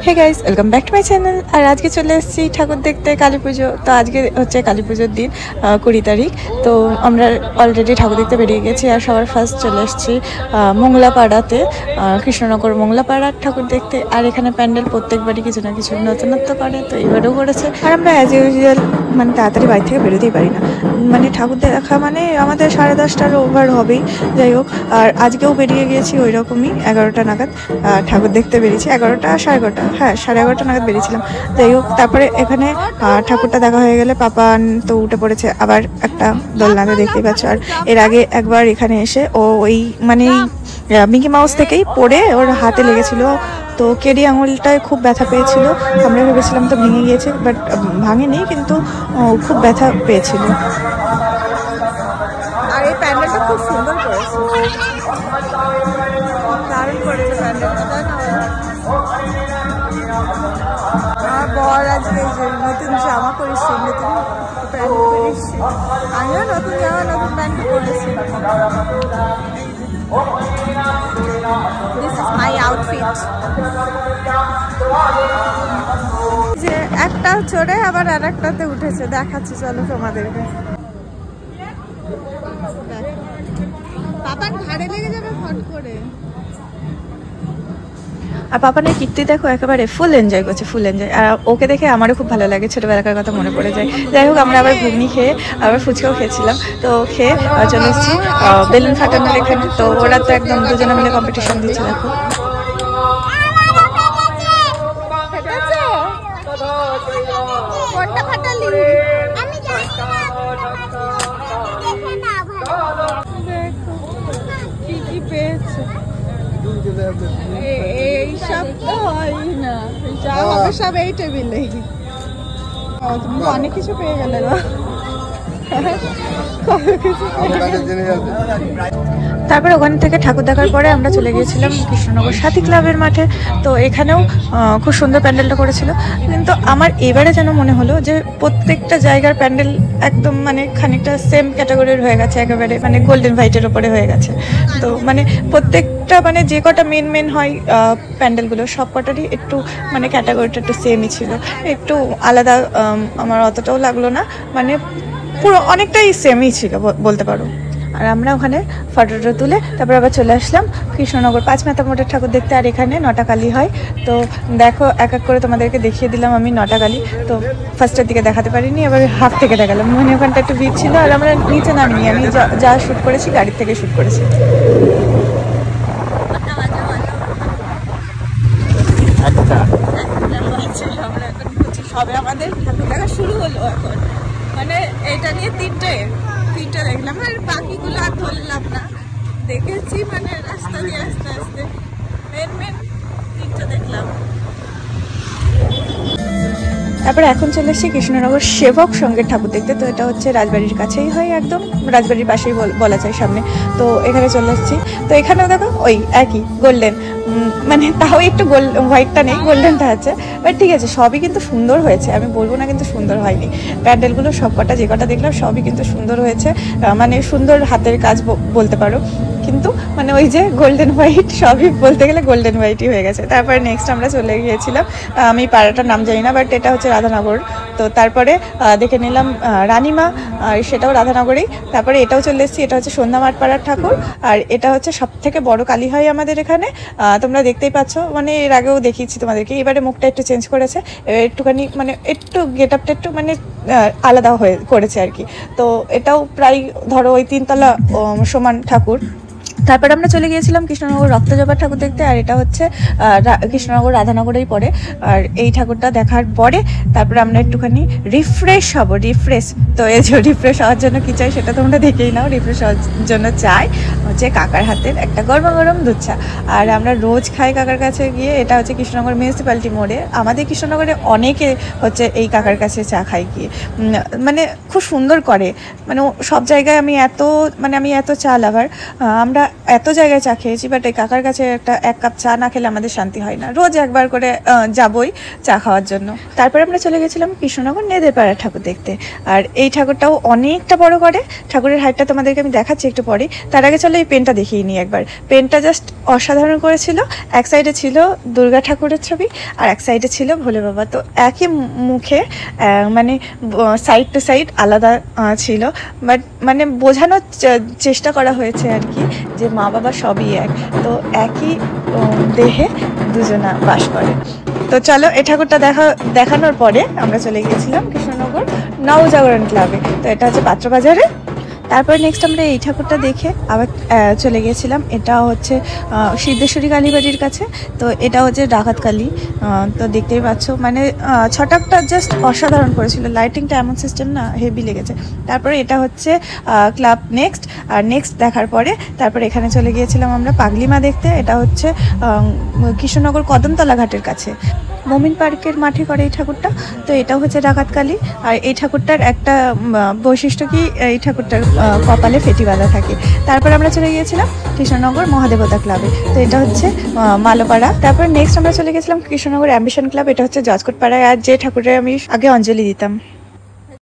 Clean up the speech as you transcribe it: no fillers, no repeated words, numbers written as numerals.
Hey guys welcome back to my channel. और आज के चले एसेছি ठाकुर देखते काली पुजो। तो आज के হচ্ছে কালী পুজোর দিন 20 তারিখ। তো আমরা অলরেডি ঠাকুর দেখতে বেরিয়ে গেছি আর সবার ফার্স্ট চলে এসেছি মংলাপাড়াতে, কৃষ্ণনগর মংলাপাড়ার ঠাকুর দেখতে। আর এখানে প্যান্ডেল প্রত্যেকবারই কিছু না কিছু নতুনত্ব করে, তো এবারেও করেছে। আর আমরা অ্যাজ ইউজুয়াল মানে তাড়াতাড়ি বাড়ি থেকে বেরোতেই পারি না, মানে ঠাকুর দেখা মানে আমাদের 10:30টার ওভার হবেই। যাই হোক, আর আজকেও বেরিয়ে গিয়েছি ওই রকমই 11টা নাগাদ ঠাকুর দেখতে বেরিয়েছি। 11টা 11:30, হ্যাঁ 11:30 নাগাদ বেরিয়েছিলাম। যাই হোক, তারপরে এখানে ঠাকুরটা দেখা হয়ে গেলে পাপান তো উঠে পড়েছে আবার একটা দোলনাতে, দেখতেই পাচ্ছ। আর এর আগে একবার এখানে এসে ও ওই মানে মিকি মাউস থেকেই পড়ে ওর হাতে লেগেছিল, তো কেডি আঙুলটায় খুব ব্যথা পেয়েছিল। আমরা ভেবেছিলাম তো ভেঙে গিয়েছে, বাট ভাঙেনি, কিন্তু খুব ব্যথা পেয়েছিল। আর এই প্যান্ডেলটা খুব সুন্দর করেছে, দারুণ করেছে প্যান্ডেলটা, তাই না? আমার বর আজকে নতুন জামা পরেছি, নতুন প্যান্ট পরেছি, আমিও নতুন জামা নতুন প্যান্ট পরেছি। This is my outfit. যে একটা চড়ে আবার আর একটাতে উঠেছে, দেখাচ্ছি চলো তোমাদেরকে। পাপার ঘাড়ে লেগে যাবে ফট করে। আর পাপানের কীর্তি দেখো, একেবারে ফুল এনজয় করছে, ফুল এনজয়। আর ওকে দেখে আমারও খুব ভালো লাগে, ছোটোবেলাকার কথা মনে পড়ে যায়। যাই হোক, আমরা আবার ঘুগনি খেয়ে আবার ফুচকাও খেয়েছিলাম। তো খেয়ে চলে এসেছি বেলুন ফাটানোর এখানে। তো ওরা তো একদম দুজনে মিলে কম্পিটিশন দিচ্ছে, দেখো। কি পেয়েছে এইসব তো হয় না, যা হবে সব এই টেবিলেই। তুমি তো অনেক কিছু পেয়ে গেলে না। তারপরে ওখান থেকে ঠাকুর দেখার পরে আমরা চলে গিয়েছিলাম কৃষ্ণনগর সাথী ক্লাবের মাঠে। তো এখানেও খুব সুন্দর প্যান্ডেলটা করেছিল, কিন্তু আমার এবারে যেন মনে হলো যে প্রত্যেকটা জায়গার প্যান্ডেল একদম মানে খানিকটা সেম ক্যাটাগরির হয়ে গেছে, একেবারে মানে গোল্ডেন হোয়াইটের ওপরে হয়ে গেছে। তো মানে প্রত্যেকটা মানে যে কটা মেন হয় প্যান্ডেলগুলো, সব কটারই একটু মানে ক্যাটাগরিটা একটু সেমই ছিল, একটু আলাদা আমার অতটাও লাগলো না, মানে পুরো অনেকটাই সেমই ছিল বলতে পারো। আর আমরা ওখানে ফটো তুলে তারপর আবার চলে আসলাম কৃষ্ণনগর 5 মাথা মোটের ঠাকুর দেখতে। আর এখানে 9টা কালী হয়। তো দেখো, এক এক করে তোমাদেরকে দেখিয়ে দিলাম আমি 9টা কালী। তো ফার্স্টের দিকে দেখাতে পারিনি, এবার হাফ থেকে দেখালাম, মানে ওখানটা একটু ভিড় ছিল। আর আমরা নিচে নামিনি, আমি যা শ্যুট করেছি গাড়ির থেকে শ্যুট করেছি। সবে আমাদের ঠাকুর দেখা শুরু হলো এখন, মানে এটা নিয়ে তিনটে দেখলাম, আর বাকিগুলো আর ধরলাম না, দেখেছি মানে রাস্তা দিয়ে আস্তে আস্তে মেন তিনটে দেখলাম। তারপরে এখন চলে এসেছি কৃষ্ণনগর সেবক সঙ্গের ঠাকুর দেখতে। তো এটা হচ্ছে রাজবাড়ির কাছেই হয়, একদম রাজবাড়ির পাশেই বলা যায় সামনে। তো এখানে চলে এসেছি। তো এখানেও দেখো ওই একই গোল্ডেন, মানে তাও একটু হোয়াইটটা নেই, গোল্ডেনটা আছে। বাট ঠিক আছে, সবই কিন্তু সুন্দর হয়েছে, আমি বলবো না কিন্তু সুন্দর হয়নি। প্যান্ডেলগুলো সব কটা যে কটা দেখলাম সবই কিন্তু সুন্দর হয়েছে, মানে সুন্দর হাতের কাজ বলতে পারো। কিন্তু মানে ওই যে গোল্ডেন হোয়াইট, সবই বলতে গেলে গোল্ডেন হোয়াইটই হয়ে গেছে। তারপরে নেক্সট আমরা চলে গিয়েছিলাম, আমি পাড়াটার নাম জানি না, বাট এটা হচ্ছে রাধানগর। তো তারপরে দেখে নিলাম রানীমা, আর সেটাও রাধানগরেই। তারপরে এটাও চলে এসেছি, এটা হচ্ছে সন্ধ্যা মাঠপাড়ার ঠাকুর। আর এটা হচ্ছে সব থেকে বড় কালী হয় আমাদের এখানে, তোমরা দেখতেই পাচ্ছ। মানে এর আগেও দেখিয়েছি তোমাদেরকে, এবারে মুখটা একটু চেঞ্জ করেছে, একটুখানি মানে একটু গেট আপটা একটু মানে আলাদা হয়ে করেছে আর কি। তো এটাও প্রায় ধরো ওই 3 তলা সমান ঠাকুর। তারপর আমরা চলে গিয়েছিলাম কৃষ্ণনগর রক্তজবা ঠাকুর দেখতে। আর এটা হচ্ছে কৃষ্ণনগর রাধানগরেই পড়ে। আর এই ঠাকুরটা দেখার পরে তারপরে আমরা একটুখানি রিফ্রেশ হব। তো এই যে রিফ্রেশ হওয়ার জন্য কী চাই সেটা তোমরা দেখেই নাও। রিফ্রেশ হওয়ার জন্য চাই হচ্ছে কাকার হাতের একটা গরম দুধ চা। আর আমরা রোজ খাই কাকার কাছে গিয়ে, এটা হচ্ছে কৃষ্ণনগর মিউনিসিপ্যালিটি মোড়ে। আমাদের কৃষ্ণনগরে অনেকে হচ্ছে এই কাকার কাছে চা খাই গিয়ে, মানে খুব সুন্দর করে, মানে সব জায়গায় আমি এত চা লাভার। আমরা এত জায়গায় চা খেয়েছি, বাট এই কাকার কাছে এক কাপ চা না খেলে আমাদের শান্তি হয় না। রোজ একবার করে যাবই চা খাওয়ার জন্য। তারপরে আমরা চলে গেছিলাম কৃষ্ণনগর নেদেরপাড়া ঠাকুর দেখতে। আর এই ঠাকুরটাও অনেকটা বড় করে, ঠাকুরের হাইটটা তোমাদেরকে আমি দেখাচ্ছি একটু পরে। তার আগে চলো এই পেনটা দেখিয়ে নিই একবার। পেনটা জাস্ট অসাধারণ করেছিল। এক সাইডে ছিল দুর্গা ঠাকুরের ছবি আর এক সাইডে ছিল ভোলে বাবা। তো একই মুখে মানে সাইড টু সাইড আলাদা ছিল, বাট মানে বোঝানোর চেষ্টা করা হয়েছে আর কি যে মা বাবা সবই এক, তো একই দেহে দুজনা বাস করে। তো চলো এই ঠাকুরটা দেখানোর পরে আমরা চলে গিয়েছিলাম কৃষ্ণনগর নবজাগরণ ক্লাবে। তো এটা হচ্ছে পাত্রবাজারে। তারপর নেক্সট আমরা এই ঠাকুরটা দেখে আবার চলে গিয়েছিলাম। এটা হচ্ছে সিদ্ধেশ্বরী কালীবাড়ির কাছে। তো এটা হচ্ছে ডাকাত কালী। তো দেখতেই পাচ্ছ মানে ছটাকটা জাস্ট অসাধারণ করেছিল, লাইটিংটা এমন সিস্টেম না হেভি লেগেছে। তারপরে এটা হচ্ছে ক্লাব নেক্সট। আর নেক্সট দেখার পরে তারপরে এখানে চলে গিয়েছিলাম আমরা পাগলিমা দেখতে। এটা হচ্ছে কৃষ্ণনগর কদমতলা ঘাটের কাছে মমিন পার্কের মাঠে করে এই ঠাকুরটা। তো এটা হচ্ছে ডাকাত কালী। আর এই ঠাকুরটার একটা বৈশিষ্ট্য কি, এই ঠাকুরটার কপালে ফেটি বাঁধা থাকে। তারপর আমরা চলে গিয়েছিলাম কৃষ্ণনগর মহাদেবতা ক্লাবে। তো এটা হচ্ছে মালোপাড়া। তারপর নেক্সট আমরা চলে গেছিলাম কৃষ্ণনগর অ্যাম্বিশন ক্লাব। এটা হচ্ছে জজকোট পাড়ায়, আর যে ঠাকুরের আমি আগে অঞ্জলি দিতাম।